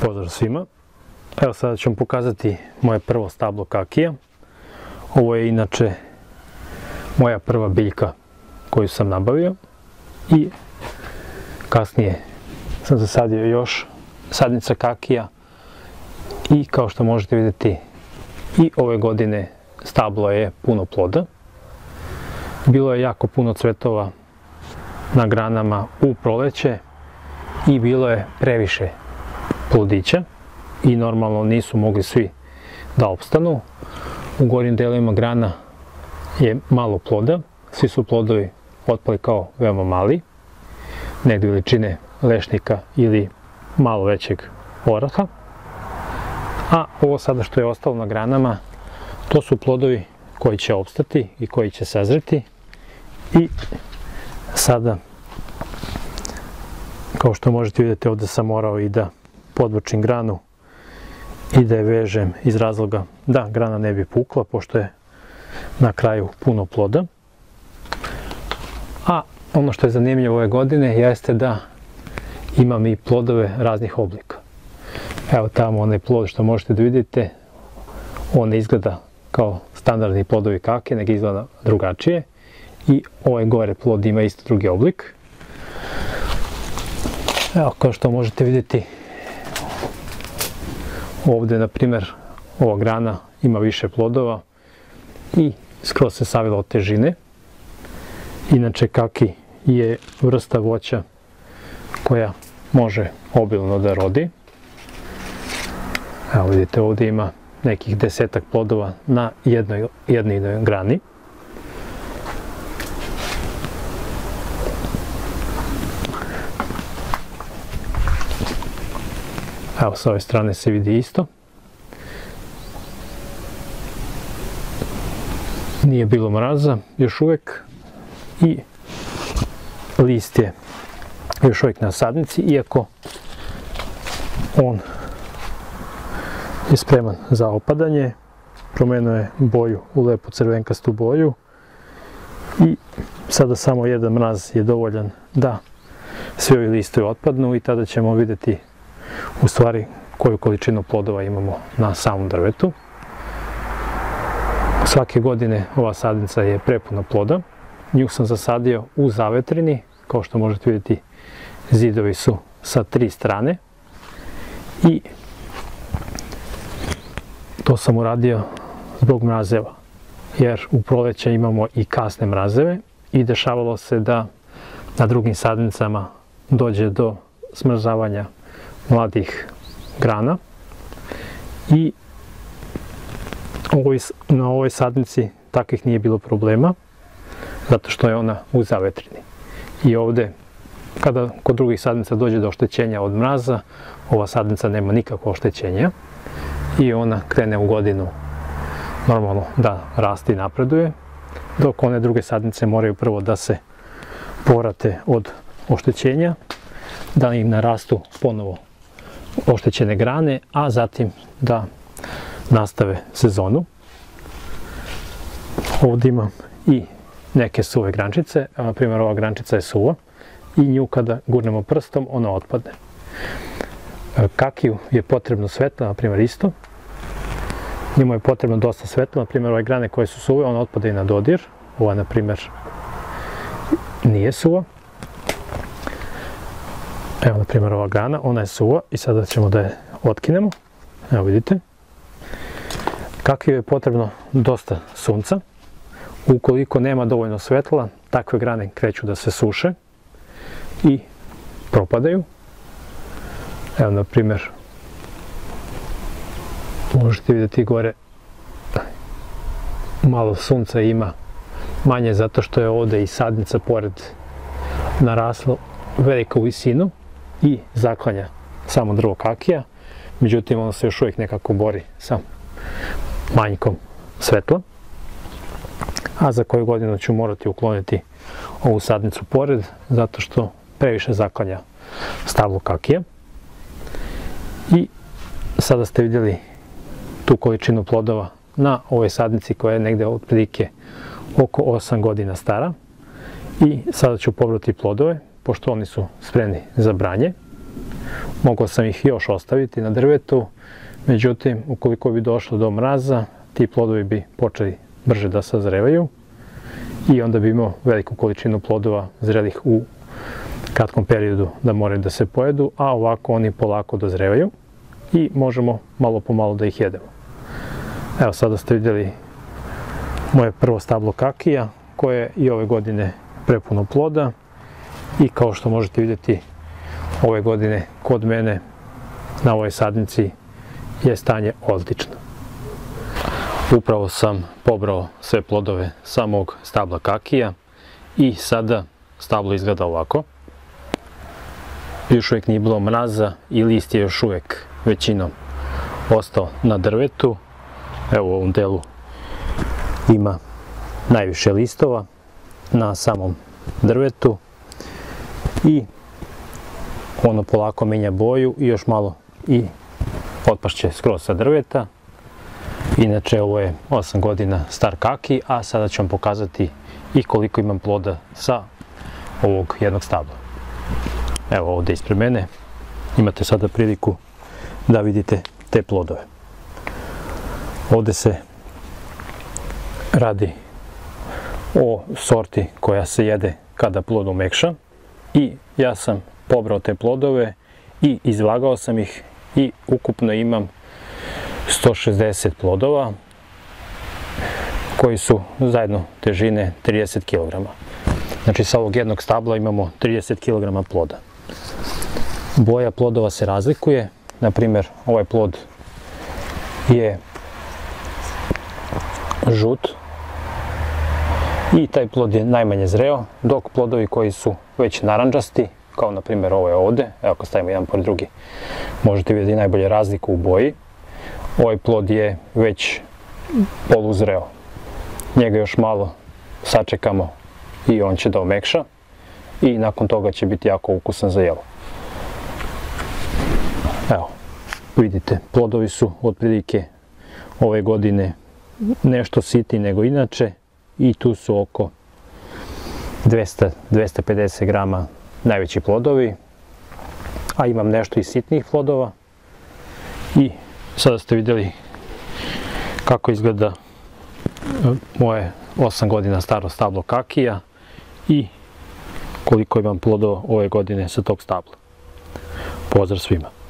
Pozdrav svima. Evo sada ću vam pokazati moje prvo stablo kakija. Ovo je inače moja prva biljka koju sam nabavio i kasnije sam zasadio još sadnica kakija i kao što možete vidjeti i ove godine stablo je puno ploda. Bilo je jako puno cvetova na granama u proleće i bilo je previše plodića i normalno nisu mogli svi da opstanu. U gornjim delovima grana je malo ploda, svi su plodovi otpali kao veoma mali, negdje veličine lešnika ili malo većeg oraha. A ovo sada što je ostalo na granama, to su plodovi koji će opstati i koji će sazreti. I sada, kao što možete vidjeti, ovdje sam morao i da podvučim granu i da je vežem iz razloga da grana ne bi pukla, pošto je na kraju puno ploda. A ono što je zanimljivo ove godine jeste da imam i plodove raznih oblika. Evo tamo onaj plod što možete da vidite, on ne izgleda kao standardni plodovi kakije, nego izgleda drugačije. I ovaj gore plod ima isto drugi oblik. Evo, kao što možete vidjeti, ovdje, na primjer, ova grana ima više plodova i skroz se savila od težine. Inače, kaki je vrsta voća koja može obilno da rodi. Evo vidite, ovdje ima nekih 10-ak plodova na jednoj grani. Evo, s ove strane se vidi isto. Nije bilo mraza još uvijek i list je još uvijek na sadnici, iako on je spreman za opadanje. Promenio je boju u lepu crvenkastu boju i sada samo jedan mraz je dovoljan da svi ovi listovi otpadnu i tada ćemo vidjeti u stvari koju količinu plodova imamo na samom drvetu. Svake godine ova sadnica je prepuna ploda. Nju sam zasadio u zavetrini, kao što možete vidjeti zidovi su sa 3 strane i to sam uradio zbog mrazeva, jer u proleće imamo i kasne mrazeve i dešavalo se da na drugim sadnicama dođe do smrzavanja mladih grana i na ovoj sadnici takvih nije bilo problema, zato što je ona u zavetrini. I ovdje, kada kod drugih sadnica dođe do oštećenja od mraza, ova sadnica nema nikakvo oštećenja i ona krene u godinu normalno da raste i napreduje, dok one druge sadnice moraju prvo da se povrate od oštećenja, da im narastu ponovo oštećene grane, a zatim da nastave sezonu. Ovdje imam i neke suve grančice, na primjer ova grančica je suva i nju kada gurnemo prstom ona otpadne. Kakiju je potrebno svetlo, na primjer isto. Njemu je potrebno dosta svetlo, na primjer ove grane koje su suve, ona otpada i na dodir. Ova, na primjer, nije suva. Evo, na primjer, ova grana, ona je suva i sada ćemo da je otkinemo. Evo vidite. Kakiju je potrebno dosta sunca. Ukoliko nema dovoljno svetla, takve grane kreću da se suše i propadaju. Evo, na primjer, možete vidjeti gore malo sunca ima manje zato što je ovdje i sadnica pored narasla veliku visinu i zaklanja samo drvo kakija, međutim ono se još uvijek nekako bori sa manjkom svetla. A za koju godinu ću morati ukloniti ovu sadnicu pored, zato što previše zaklanja stablo kakija. I sada ste vidjeli tu količinu plodova na ovoj sadnici koja je negdje otprilike oko 8 godina stara. I sada ću pobrati plodove, pošto oni su spremni za branje. mogao sam ih još ostaviti na drvetu, međutim, ukoliko bi došlo do mraza, ti plodovi bi počeli brže da sazrevaju i onda bi imao veliku količinu plodova zrelih u kratkom periodu da moraju da se pojedu, a ovako oni polako dozrevaju i možemo malo po malo da ih jedemo. Evo, sada ste vidjeli moje prvo stablo kakija koje je i ove godine prepuno ploda i kao što možete vidjeti ove godine kod mene na ovoj sadnici je stanje odlično. Upravo sam pobrao sve plodove samog stabla kakija i sada stablo izgleda ovako. Još uvijek nije bilo mraza i list je još uvijek većinom ostao na drvetu. Evo, u ovom delu ima najviše listova na samom drvetu i ono polako menja boju i još malo i otpašće skroz sa drveta. Inače, ovo je 8 godina star kaki, a sada ću vam pokazati i koliko imam ploda sa ovog jednog stabla. Evo, ovdje ispred mene imate sada priliku da vidite te plodove. Ovdje se radi o sorti koja se jede kada plod omekša i ja sam pobrao te plodove i izvagao sam ih i ukupno imam 160 plodova koji su zajedno težine 30 kg. Znači, sa ovog jednog stabla imamo 30 kg ploda. Boja plodova se razlikuje. Na primjer, ovaj plod je žut i taj plod je najmanje zreo, dok plodovi koji su već narandžasti, kao na primjer ovaj ovdje, evo ako stavimo jedan pored drugi, možete vidjeti najbolje razliku u boji. Ovaj plod je već poluzreo. Njega još malo sačekamo i on će da omekša i nakon toga će biti jako ukusan za jelo. Evo, vidite, plodovi su otprilike ove godine nešto sitniji nego inače i tu su oko 200-250 grama najveći plodovi, a imam nešto i sitnijih plodova. I sada ste vidjeli kako izgleda moje 8 godina staro stablo kakija i koliko imam plodova ove godine sa tog stabla. Pozdrav svima!